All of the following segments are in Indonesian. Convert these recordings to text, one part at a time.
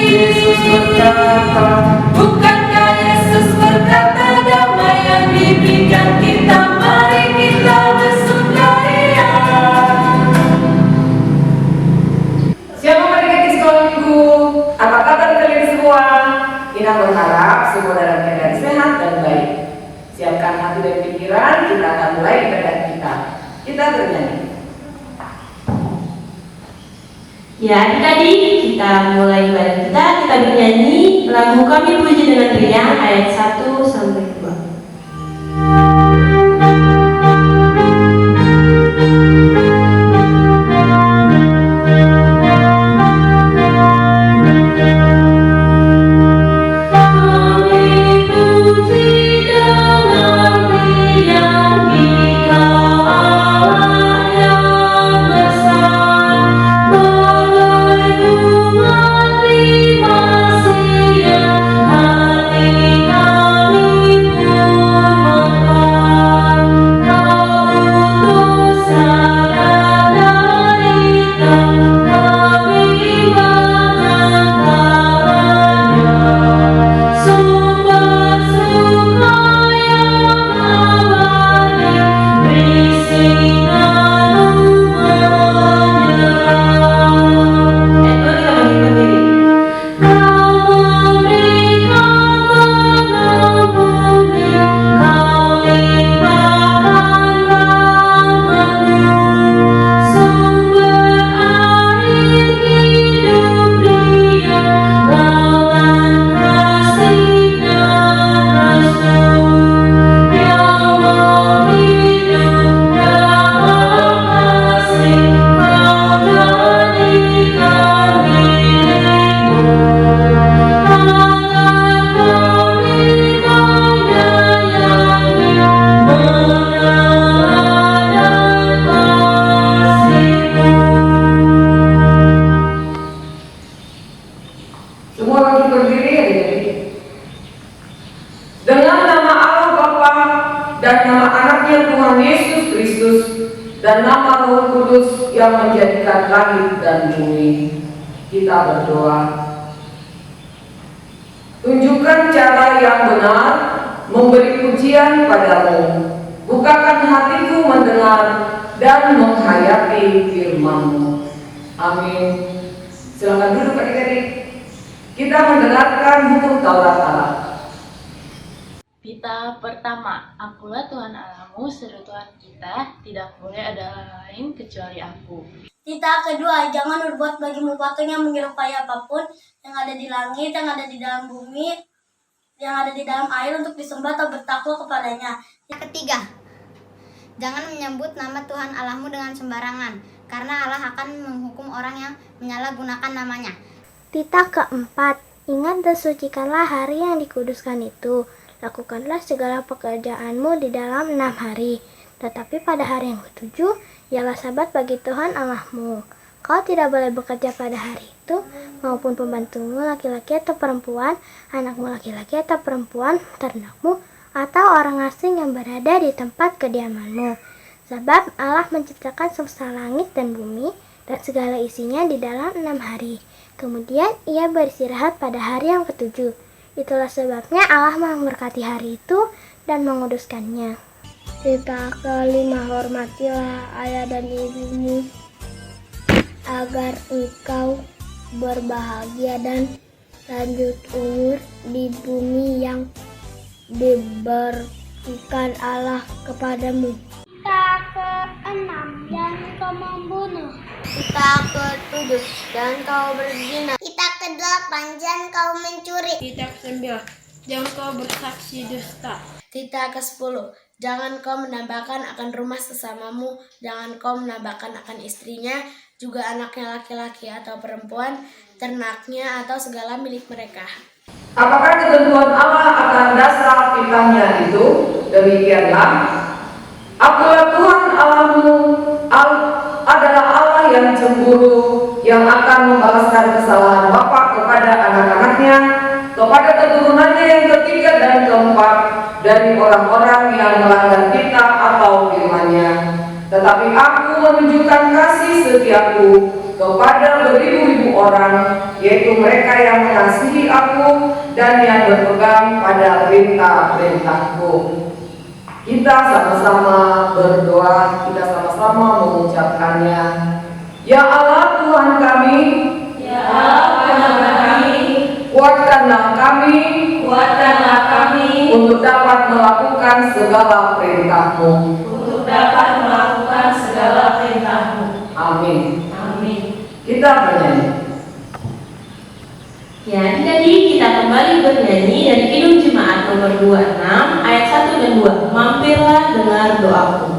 Yesus berkata, bukankah Yesus berkata, damai yang diberikan kita, mari kita bersukaria. Siapa mereka di sekolah minggu? Apa kabar kalian semua? Kita berharap semua dalam keadaan sehat dan baik. Siapkan hati dan pikiran, kita akan mulai ibadah kita. Kita bernyanyi. Ya, tadi kita mulai ibadah kita bernyanyi lagu Kami Puji dengan Riang ayat 1 sampai 2. Dan nama Roh Kudus yang menjadikan langit dan bumi. Kita berdoa. Tunjukkan cara yang benar memberi pujian padamu. Bukakan hatiku mendengar dan menghayati firman-Mu. Amin. Silakan duduk adik-adik. Kita mendengarkan hukum Taurat Allah. Pita pertama, Akulah Tuhan Allahmu, seru Tuhan kita, tidak boleh ada lain kecuali Aku. Pita kedua, jangan berbuat bagimu patung yang menyerupai apapun yang ada di langit, yang ada di dalam bumi, yang ada di dalam air untuk disembah atau bertakwa kepadanya. Yang ketiga, jangan menyebut nama Tuhan Allahmu dengan sembarangan, karena Allah akan menghukum orang yang menyalahgunakan namanya. Tita keempat, ingat dan sucikanlah hari yang dikuduskan itu. Lakukanlah segala pekerjaanmu di dalam 6 hari. Tetapi pada hari yang ketujuh, ialah sabat bagi Tuhan Allahmu. Kau tidak boleh bekerja pada hari itu, maupun pembantumu laki-laki atau perempuan, anakmu laki-laki atau perempuan, ternakmu, atau orang asing yang berada di tempat kediamanmu. Sebab Allah menciptakan semesta langit dan bumi, dan segala isinya di dalam 6 hari. Kemudian ia beristirahat pada hari yang ketujuh. Itulah sebabnya Allah memberkati hari itu dan menguduskannya. Pita kelima, hormatilah ayah dan ibumu, agar engkau berbahagia dan lanjut umur di bumi yang diberikan Allah kepadamu. Pita keenam, jangan kau membunuh. Pita ketujuh, jangan kau berzina. Pita kedelapan, jangan kau mencuri. Pita ke-9, jangan kau bersaksi dusta. Pita ke-10, jangan kau menambahkan akan rumah sesamamu, jangan kau menambahkan akan istrinya, juga anaknya laki-laki atau perempuan, ternaknya atau segala milik mereka. Apakah ketentuan Allah akan dasar pitanya itu? Demikianlah, Akulah Tuhan Allahmu, adalah Allah yang cemburu, yang akan membalaskan kesalahan bapa kepada anak-anaknya, kepada keturunannya yang ketiga dan keempat dari orang-orang yang melanggar Pita atau firman-Nya. Tetapi Aku menunjukkan kasih setiaku kepada beribu-ribu orang, yaitu mereka yang mengasihi aku dan yang berpegang pada perintah-perintahku. Kita sama-sama berdoa, kita sama-sama mengucapkannya. Ya Allah Tuhan kami, Ya Allah Tuhan kami, kuatkanlah kami kuatkanlah kami untuk dapat melakukan segala perintah-Mu. untuk dapat melakukan segala perintah-Mu. Amin. Amin. Kita bernyanyi. Ya, jadi kita kembali bernyanyi dari Kidung Jemaat nomor 26 ayat 1 dan 2. Mampirlah dengar doaku.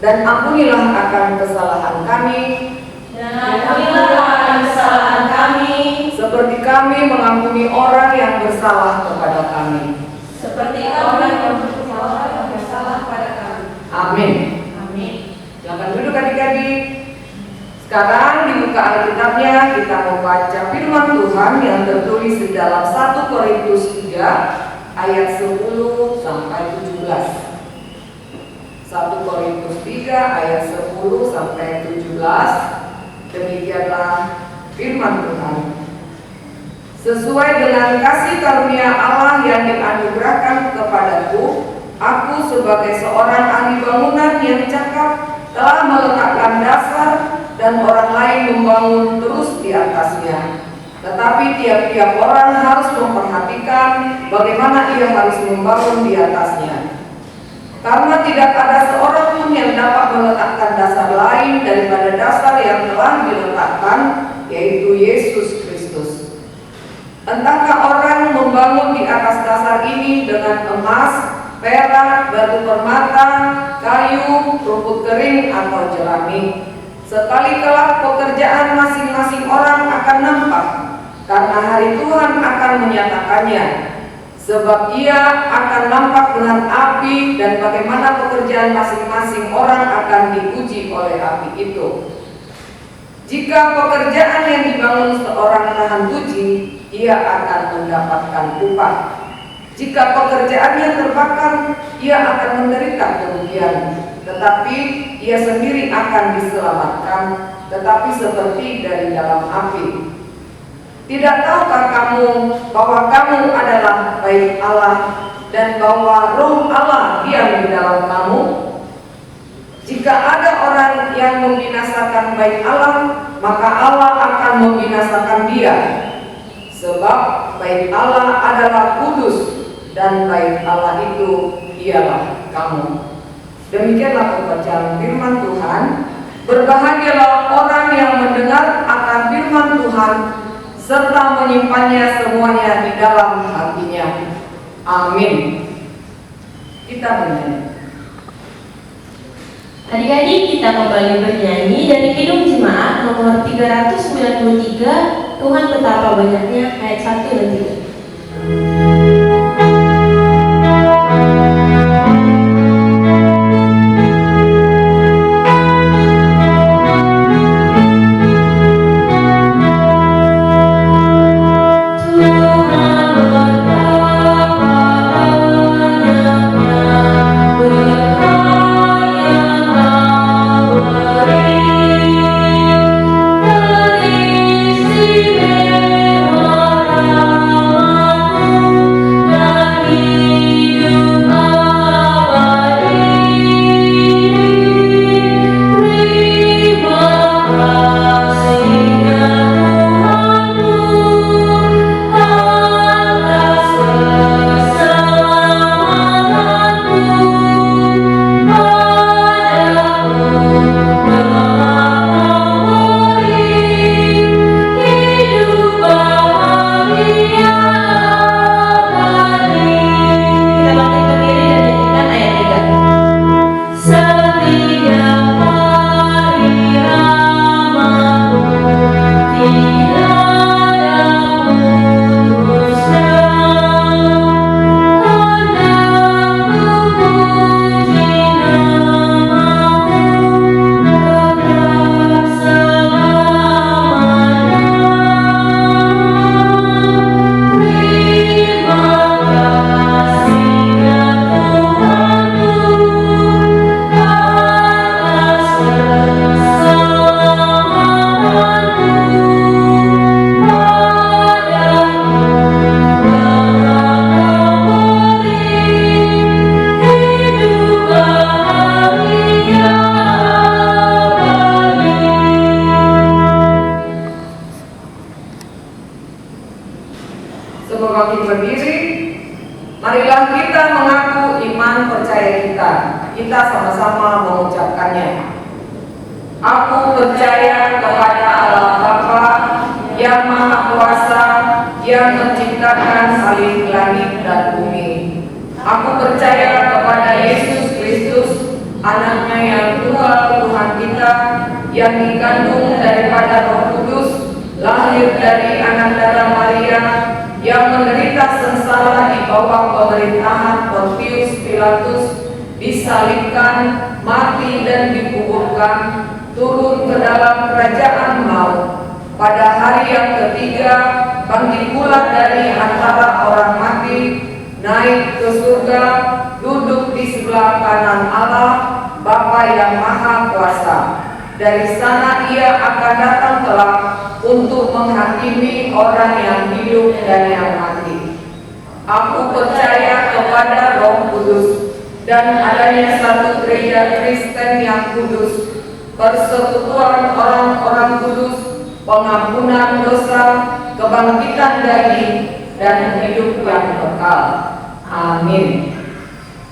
Dan ampunilah akan kesalahan kami, seperti kami mengampuni orang yang bersalah kepada kami. Amin. Silakan duduk adik-adik. Sekarang dibuka Alkitabnya, kita membaca firman Tuhan yang tertulis di dalam 1 Korintus 3 ayat 10 sampai 17. 1 Korintus 3 ayat 10 sampai 17. Demikianlah firman Tuhan. Sesuai dengan kasih karunia Allah yang dianugerahkan kepadaku, aku sebagai seorang ahli bangunan yang cakap telah meletakkan dasar dan orang lain membangun terus di atasnya. Tetapi tiap-tiap orang harus memperhatikan bagaimana ia harus membangun di atasnya. Karena tidak ada seorang pun yang dapat meletakkan dasar lain daripada dasar yang telah diletakkan, yaitu Yesus Kristus. Entahkah orang membangun di atas dasar ini dengan emas, perak, batu permata, kayu, rumput kering, atau jerami. Sekali kelak pekerjaan masing-masing orang akan nampak, karena hari Tuhan akan menyatakannya. Sebab ia akan nampak dengan api, dan bagaimana pekerjaan masing-masing orang akan diuji oleh api itu. Jika pekerjaan yang dibangun seorang tahan uji, ia akan mendapatkan upah. Jika pekerjaannya terbakar, ia akan menderita kerugian. Tetapi ia sendiri akan diselamatkan, tetapi seperti dari dalam api. Tidak tahukah kamu bahwa kamu adalah bait Allah dan bahwa Roh Allah diam di dalam kamu? Jika ada orang yang membinasakan bait Allah, maka Allah akan membinasakan dia. Sebab bait Allah adalah kudus, dan bait Allah itu ialah kamu. Demikianlah pembacaan firman Tuhan. Berbahagialah orang yang mendengar akan firman Tuhan serta menyimpannya semuanya di dalam hatinya. Amin. Kita bernyanyi. Adik-adik, kita kembali bernyanyi dari Kidung Jemaat nomor 393, Tuhan betapa banyaknya, ayat 1 dan 3. Sebelum berdiri, marilah kita mengaku iman percaya kita. Kita sama-sama mengucapkannya. Aku percaya kepada Allah Bapa yang Maha Kuasa, yang menciptakan langit dan bumi. Aku percaya kepada Yesus Kristus, anaknya yang tunggal Tuhan kita, yang dikandung daripada Roh Kudus, lahir dari anak darah Maria, yang menderita sengsara di bawah pemerintahan Pontius Pilatus, disalibkan, mati dan dikuburkan, turun ke dalam kerajaan maut. Pada hari yang ketiga, bangkit pula dari antara orang mati, naik ke surga, duduk di sebelah kanan Allah, Bapa yang Maha Kuasa. Dari sana ia akan datang kelak untuk menghakimi orang yang hidup dan yang mati. Aku percaya kepada Roh Kudus dan adanya satu gereja Kristen yang kudus, persekutuan orang-orang kudus, pengampunan dosa, kebangkitan daging, dan hidup yang kekal. Amin.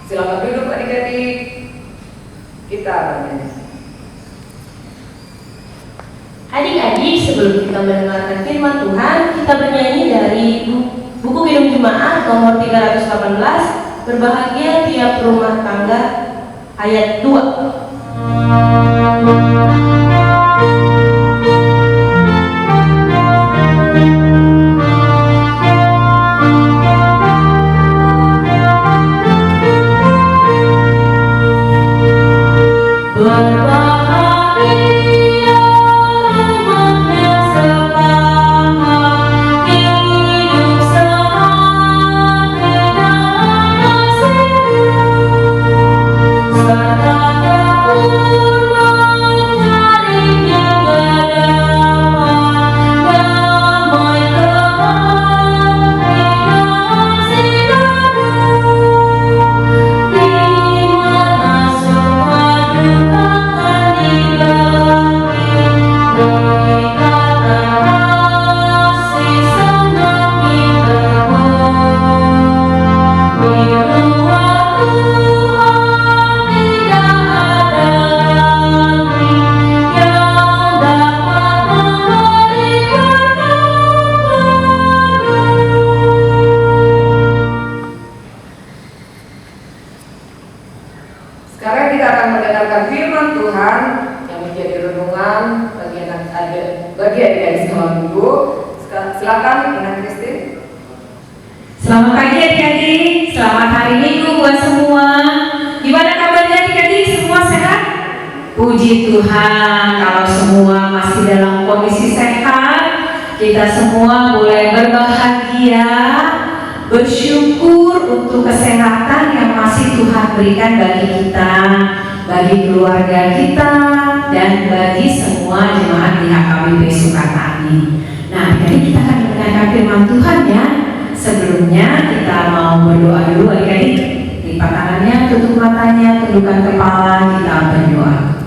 Silakan duduk adik-adik. Kita bernyanyi. Adik-adik, sebelum kita mendengarkan firman Tuhan, kita bernyanyi dari buku Kidung Jemaat nomor 318, Berbahagia Tiap Rumah Tangga, ayat 2. Serta Sekarang kita akan mendengarkan firman Tuhan yang menjadi renungan bagi adik-adik sekolah minggu. Silakan Ina Kristin. Selamat pagi adik-adik, selamat hari Minggu buat semua. Gimana kabarnya adik-adik? Semua sehat? Puji Tuhan, kalau semua masih dalam kondisi sehat, kita semua boleh berbahagia, bersyukur untuk kesehatan yang masih Tuhan berikan bagi kita, bagi keluarga kita, dan bagi semua jemaat di HKBP Sukatani. Nah, jadi kita akan mendengarkan firman Tuhan ya. Sebelumnya kita mau berdoa dulu adik-adik. Lipat tangannya, tutup matanya, tundukkan kepala, kita berdoa.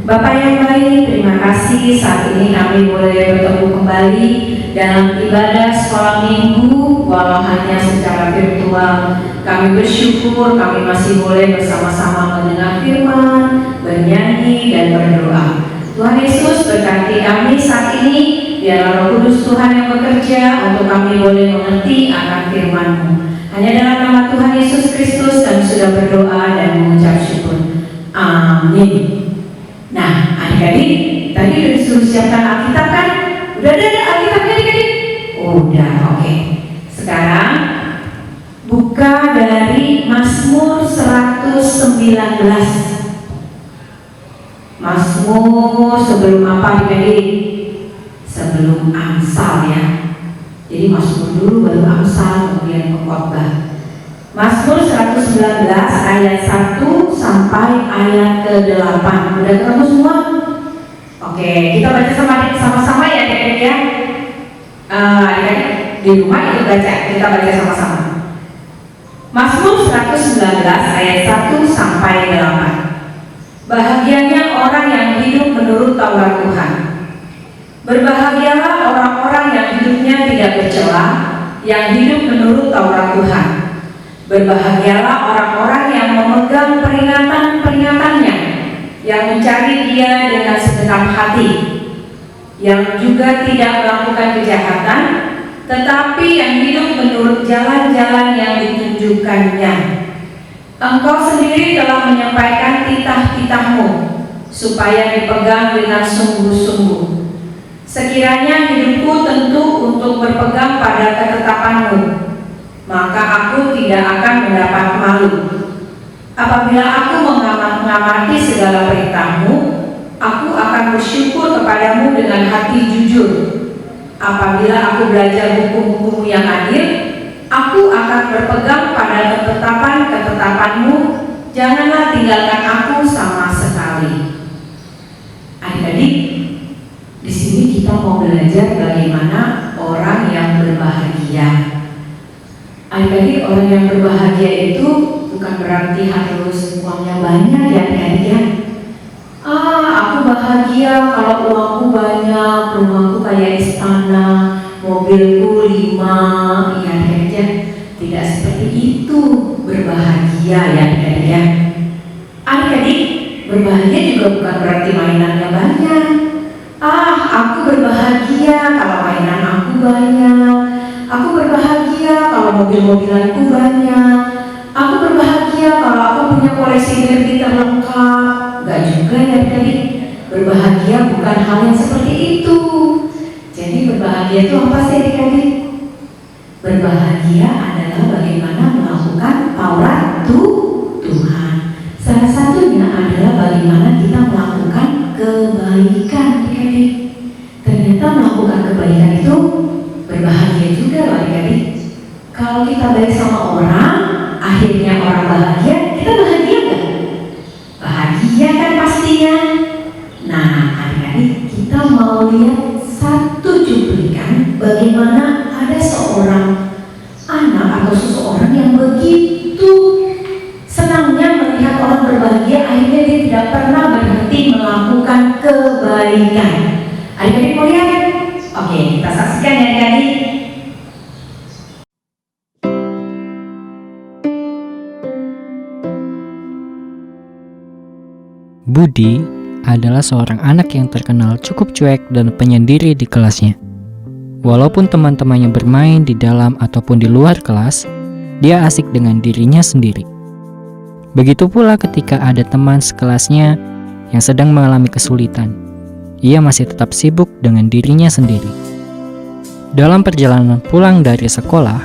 Bapak yang baik, terima kasih saat ini kami boleh bertemu kembali dalam ibadah sekolah minggu, walau hanya secara virtual. Kami bersyukur kami masih boleh bersama-sama mendengar firman, bernyanyi, dan berdoa. Tuhan Yesus berkati kami saat ini, biarlah Roh Kudus Tuhan yang bekerja untuk kami boleh mengerti akan firman-Mu. Hanya dalam nama Tuhan Yesus Kristus kami sudah berdoa dan mengucap syukur. Amin. Nah, adik-adik, tadi udah disuruh siapkan Alkitab kan? Udah ada Alkitabnya adik-adik? Udah, oke. Sekarang buka dari Mazmur 119. Mazmur sebelum apa adik-adik? Sebelum Amsal ya. Jadi Mazmur dulu baru Amsal, kemudian Pengkhotbah. Mazmur 119 ayat 1 sampai ayat ke-8. Udah ketemu semua? Oke, kita baca sama-sama ya adik-adik ya. Adik-adik di rumah ikut baca, kita baca sama-sama. Mazmur 119 ayat 1 sampai 8. Bahagianya orang yang hidup menurut Taurat Tuhan. Berbahagialah orang-orang yang hidupnya tidak bercela, yang hidup menurut Taurat Tuhan. Berbahagialah orang-orang yang memegang peringatan-peringatannya, yang mencari Dia dengan segenap hati, yang juga tidak melakukan kejahatan, tetapi yang hidup menurut jalan-jalan yang ditunjukkannya. Engkau sendiri telah menyampaikan titah-titah-Mu, supaya dipegang dengan sungguh-sungguh. Sekiranya hidupku tentu untuk berpegang pada ketetapan-Mu, maka aku tidak akan mendapat malu. Apabila aku mengamati segala perintah-Mu, aku akan bersyukur kepadamu dengan hati jujur. Apabila aku belajar hukum-hukum-Mu yang adil, aku akan berpegang pada ketetapan-ketetapan-Mu. Janganlah tinggalkan aku sama sekali. Adik-adik, di sini kita mau belajar bagaimana orang yang berbahagia. Adik-adik, orang yang berbahagia itu bukan berarti harus uangnya banyak ya adik-adik ya. Aku bahagia kalau uangku banyak, rumahku kayak istana, mobilku 5, ya adik-adik ya. Tidak seperti itu berbahagia ya adik-adik ya. Adik-adik, berbahagia juga bukan berarti mainannya banyak. Aku berbahagia kalau mainan aku banyak. Aku berbahagia kalau mobil-mobilanku banyak. Aku berbahagia kalau aku punya koleksi Barbie terlengkap. Enggak juga ya adik-adik. Berbahagia bukan hal yang seperti itu. Jadi berbahagia itu apa sih adik-adik? Berbahagia adalah bagaimana melakukan Taurat Tuhan. Salah satunya adalah bagaimana kita melakukan kebaikan adik-adik. Ternyata melakukan kebaikan itu berbahagia juga loh adik-adik. Kalau kita baik sama orang, akhirnya orang bahagia, kita bahagia gak? Bahagia kan pastinya. Nah adik-adik, kita mau lihat satu cuplikan bagaimana ada seorang anak atau seseorang yang begitu senangnya melihat orang berbahagia, akhirnya dia tidak pernah berhenti melakukan kebaikan. Adik-adik mau lihat? Oke, kita saksikan ya adik-adik. Budi adalah seorang anak yang terkenal cukup cuek dan penyendiri di kelasnya. Walaupun teman-temannya bermain di dalam ataupun di luar kelas, dia asik dengan dirinya sendiri. Begitu pula ketika ada teman sekelasnya yang sedang mengalami kesulitan, ia masih tetap sibuk dengan dirinya sendiri. Dalam perjalanan pulang dari sekolah,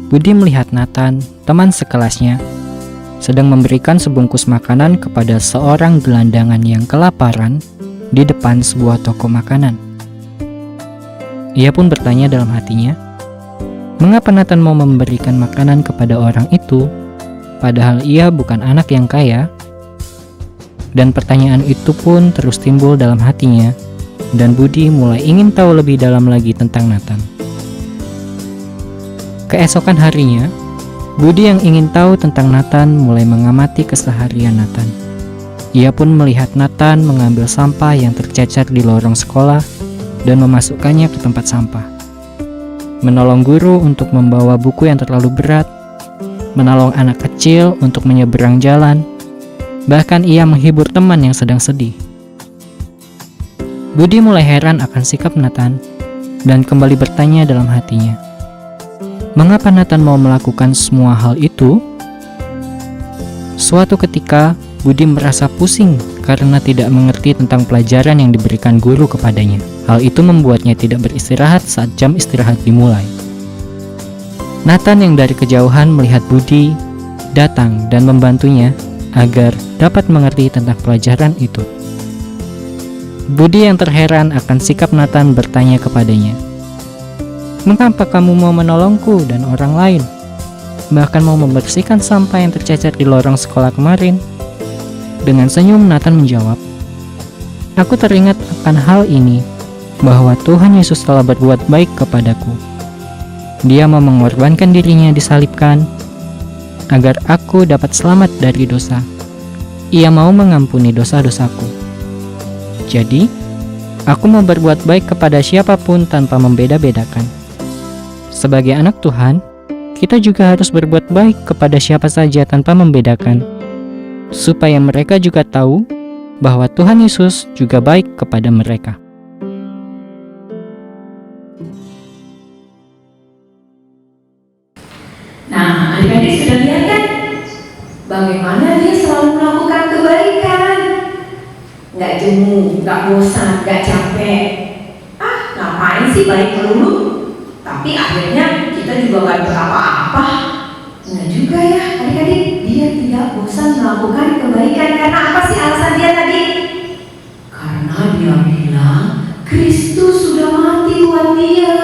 Budi melihat Nathan, teman sekelasnya, sedang memberikan sebungkus makanan kepada seorang gelandangan yang kelaparan di depan sebuah toko makanan. Ia pun bertanya dalam hatinya, mengapa Nathan mau memberikan makanan kepada orang itu, padahal ia bukan anak yang kaya? Dan pertanyaan itu pun terus timbul dalam hatinya, dan Budi mulai ingin tahu lebih dalam lagi tentang Nathan. Keesokan harinya, Budi yang ingin tahu tentang Nathan mulai mengamati keseharian Nathan. Ia pun melihat Nathan mengambil sampah yang tercecer di lorong sekolah dan memasukkannya ke tempat sampah. Menolong guru untuk membawa buku yang terlalu berat, menolong anak kecil untuk menyeberang jalan, bahkan ia menghibur teman yang sedang sedih. Budi mulai heran akan sikap Nathan dan kembali bertanya dalam hatinya, mengapa Nathan mau melakukan semua hal itu? Suatu ketika, Budi merasa pusing karena tidak mengerti tentang pelajaran yang diberikan guru kepadanya. Hal itu membuatnya tidak beristirahat saat jam istirahat dimulai. Nathan yang dari kejauhan melihat Budi datang dan membantunya agar dapat mengerti tentang pelajaran itu. Budi yang terheran akan sikap Nathan bertanya kepadanya, mengapa kamu mau menolongku dan orang lain? Bahkan mau membersihkan sampah yang tercecer di lorong sekolah kemarin? Dengan senyum Nathan menjawab, aku teringat akan hal ini, bahwa Tuhan Yesus telah berbuat baik kepadaku. Dia mau mengorbankan dirinya disalibkan, agar aku dapat selamat dari dosa. Ia mau mengampuni dosa-dosaku. Jadi, aku mau berbuat baik kepada siapapun tanpa membeda-bedakan. Sebagai anak Tuhan, kita juga harus berbuat baik kepada siapa saja tanpa membedakan, supaya mereka juga tahu bahwa Tuhan Yesus juga baik kepada mereka. Nah, adik-adik sudah lihat kan bagaimana dia selalu melakukan kebaikan. Nggak jemu, nggak bosan, nggak capek. Ngapain sih baik melulu? Tapi akhirnya kita juga nggak berapa-apa. Nggak juga ya adik-adik, dia tidak bosan melakukan kebaikan. Karena apa sih alasan dia tadi? Karena dia bilang Kristus sudah mati buat dia,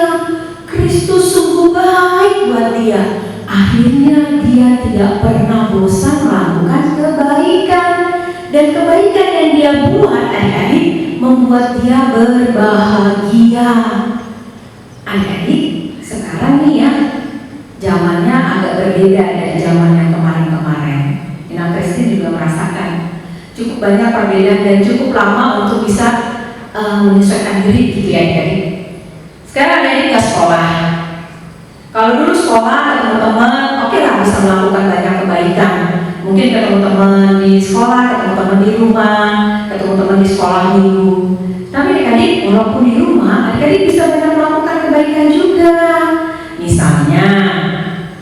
Kristus sungguh baik buat dia. Akhirnya dia tidak pernah bosan melakukan kebaikan. Dan kebaikan yang dia buat adik-adik membuat dia berbahagia. Adik-adik, sekarang nih ya, zamannya agak berbeda dari zaman yang kemarin-kemarin. Ina Kristi juga merasakan cukup banyak perbedaan dan cukup lama untuk bisa menyesuaikan diri gitu ya adik-adik. Sekarang adik-adik nggak sekolah. Kalau dulu sekolah ketemu teman, oke lah bisa melakukan banyak kebaikan. Mungkin ketemu teman di sekolah, ketemu teman di rumah, ketemu teman di sekolah minggu. Tapi adik-adik, walaupun di rumah, adik-adik bisa banyak melakukan kebaikan juga. Misalnya,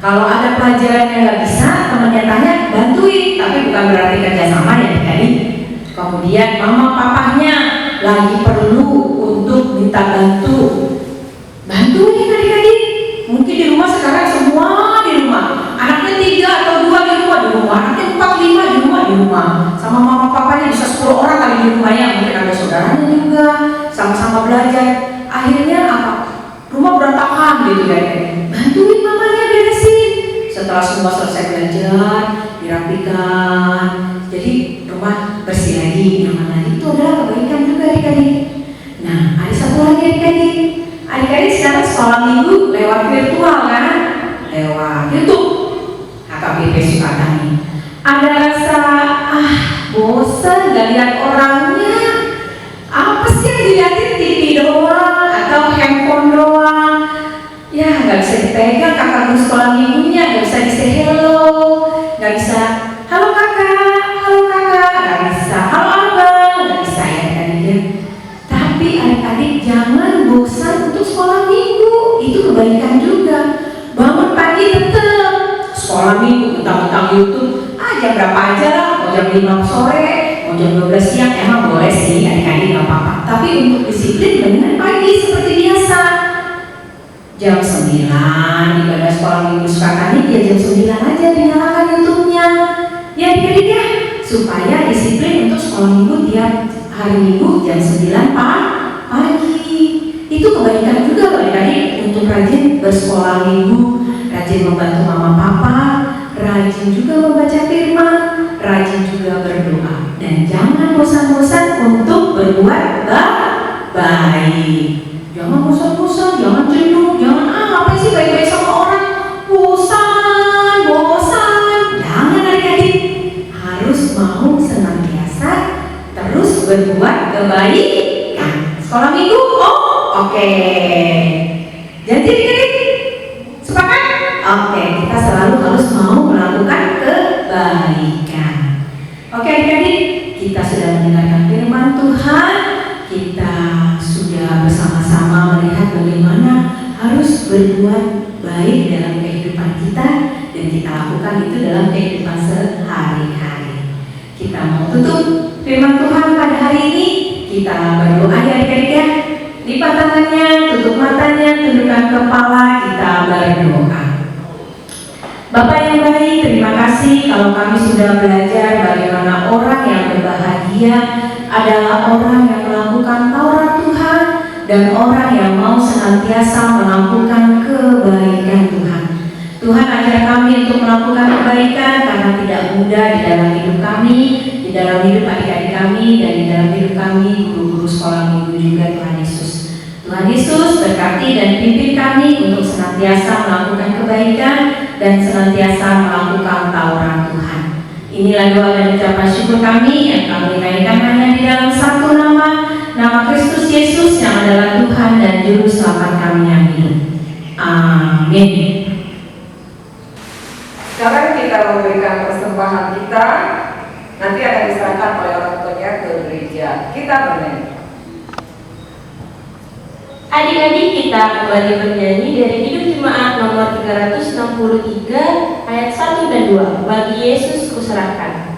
kalau ada pelajaran yang nggak bisa, temannya tanya, bantuin. Tapi bukan berarti kerjasama ya adik-adik. Kemudian mama papahnya lagi perlu untuk minta bantu, bantuin adik-adik. Mungkin di rumah sekarang semua di rumah, anaknya 3 atau 2 di rumah, anaknya 4, 5 di rumah, sama mama papanya bisa 10 orang kali di rumahnya, mungkin ada saudaranya juga, sama-sama belajar. Akhirnya apa? Rumah berantakan gitu ya, bantuin mamanya beresin. Setelah semua selesai belajar, dirapikan, jadi rumah bersih lagi, nyaman lagi. Itu adalah kebaikan juga adik-adik. Nah, ada satu lagi adik-adik. Adik-adik sekarang sekolah minggu lewat virtual kan? Lewat YouTube. HKBP Sukatani. Ada rasa bosan gak lihat orangnya. Apa sih yang dilihatin, TV doang atau handphone doang? Ya gak bisa dipegang kakak sekolah minggunya, gak bisa di-say hello, gak bisa halo kakak, gak bisa halo abang, gak bisa ya adik-adik. Tapi adik-adik jangan bosan untuk sekolah minggu, itu kebaikan juga. Bangun pagi tetap sekolah minggu, tentang YouTube, jam berapa aja lah, mau jam 5 sore, mau jam 12 siang, emang boleh sih adik-adik nggak apa-apa. Tapi untuk disiplin mendingan pagi seperti biasa. Jam 9 ibadah sekolah minggu sukakani ya jam 9 aja dinyalakan YouTube-nya. Ya adik-adik ya, supaya disiplin untuk sekolah minggu tiap hari minggu jam 9 pagi. Itu kebaikan juga loh adik-adik untuk rajin bersekolah minggu, rajin membantu mama papa, rajin juga membaca firman, rajin juga berdoa, dan jangan bosan-bosan untuk berbuat baik. Jangan bosan-bosan, jangan jenuh, jangan apa sih baik-baik sama orang, bosan. Jangan adik-adik, harus mau senantiasa terus berbuat kebaikan. Sekolah minggu, oke. Jadi adik-adik, sepakat? Oke, kita selalu harus mau melakukan kebaikan. Oke adik-adik, kita sudah mendengarkan firman Tuhan, kita sudah bersama-sama melihat bagaimana harus berbuat baik dalam kehidupan kita, dan kita lakukan itu dalam kehidupan sehari-hari. Kita mau tutup firman Tuhan pada hari ini, kita berdoa ya adik-adik ya. Lipat tangannya, tutup matanya, tundukkan kepala, kita berdoa. Bapak yang baik, terima kasih kalau kami sudah belajar bagaimana orang yang berbahagia adalah orang yang melakukan Taurat Tuhan dan orang yang mau senantiasa melakukan kebaikan Tuhan. Tuhan ajar kami untuk melakukan kebaikan karena tidak mudah di dalam hidup kami, di dalam hidup adik-adik kami, dan di dalam hidup kami guru-guru sekolah minggu juga Tuhan Yesus. Tuhan Yesus berkati dan pimpin kami untuk senantiasa melakukan kebaikan dan senantiasa melakukan Taurat Tuhan. Inilah doa dan ucapan syukur kami yang kami naikkan hanya di dalam satu nama Kristus Yesus yang adalah Tuhan dan Juru Selamat kami yang hidup. Amin. Sekarang kita memberikan persembahan kita, nanti akan diserahkan oleh orang tuanya ke gereja. Kita bernyanyi. Adik-adik, kita kembali bernyanyi dari Hidup Jemaat nomor 363 ayat 1 dan 2. Bagi Yesus kuserahkan.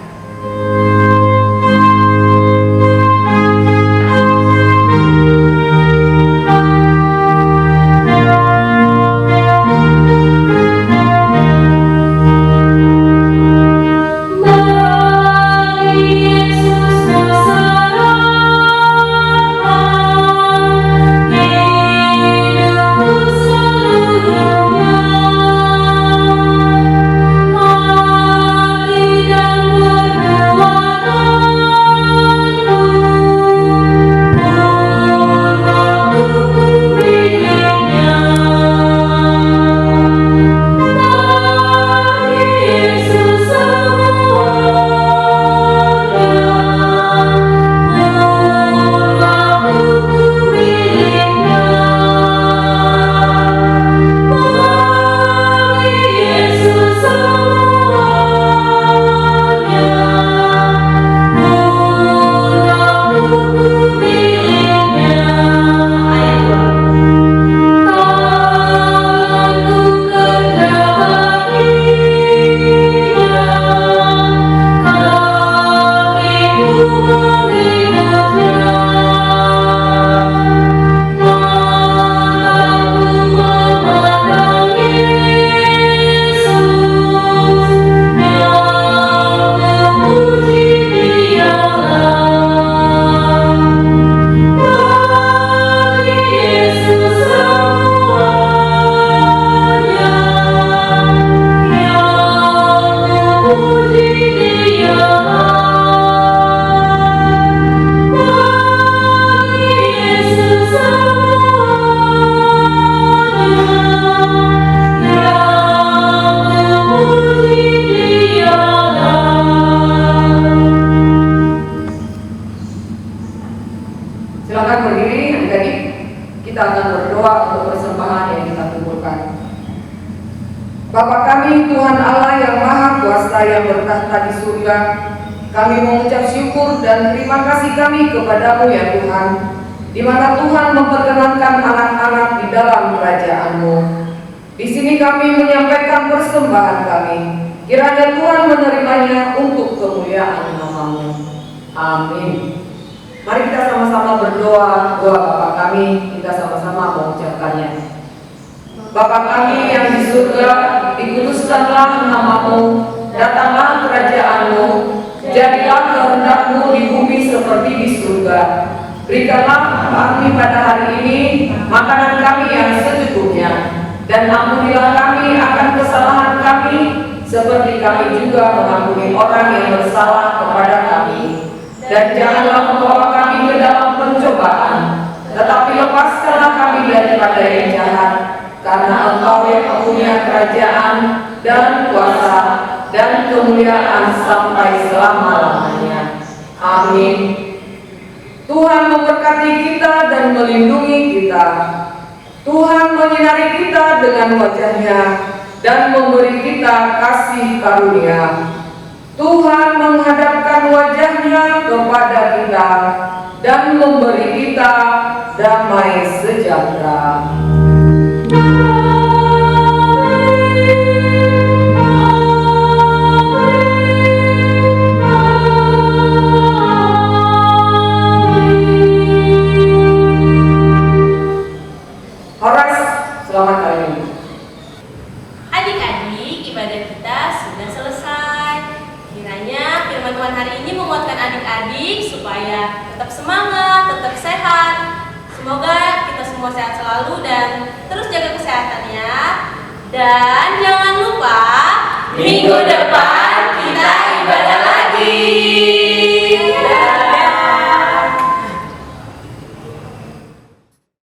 Bapa kami, Tuhan Allah yang Maha Kuasa yang bertahta di surga, kami mengucap syukur dan terima kasih kami kepadamu ya Tuhan, di mana Tuhan memperkenankan anak-anak di dalam kerajaan-Mu. Di sini kami menyampaikan persembahan kami. Kiranya Tuhan menerimanya untuk kemuliaan nama-Mu. Amin. Mari kita sama-sama berdoa doa Bapa kami, kita sama-sama mengucapkannya. Bapa kami yang di surga, dikuduskanlah nama-Mu, datanglah kerajaan-Mu, jadilah kehendak-Mu di bumi seperti di surga. Berikanlah kami pada hari ini makanan kami yang secukupnya, dan ampunilah kami akan kesalahan kami, seperti kami juga mengampuni orang yang bersalah kepada kami. Dan janganlah membawa kami ke dalam pencobaan, tetapi lepaskanlah kami daripada yang jahat, karena Engkau yang mempunyai kerajaan dan kuasa dan kemuliaan sampai selama-lamanya. Amin. Tuhan memberkati kita dan melindungi kita. Tuhan menyinari kita dengan wajah-Nya dan memberi kita kasih karunia. Tuhan menghadapkan wajah-Nya kepada kita dan memberi kita damai sejahtera. Horas, selamat hari Minggu. Adik-adik, ibadah kita sudah selesai. Kiranya firman Tuhan hari ini menguatkan adik-adik supaya tetap semangat, tetap sehat. Semoga kita semua sehat selalu dan terus jaga kesehatannya. Dan jangan lupa minggu depan kita ibadah lagi.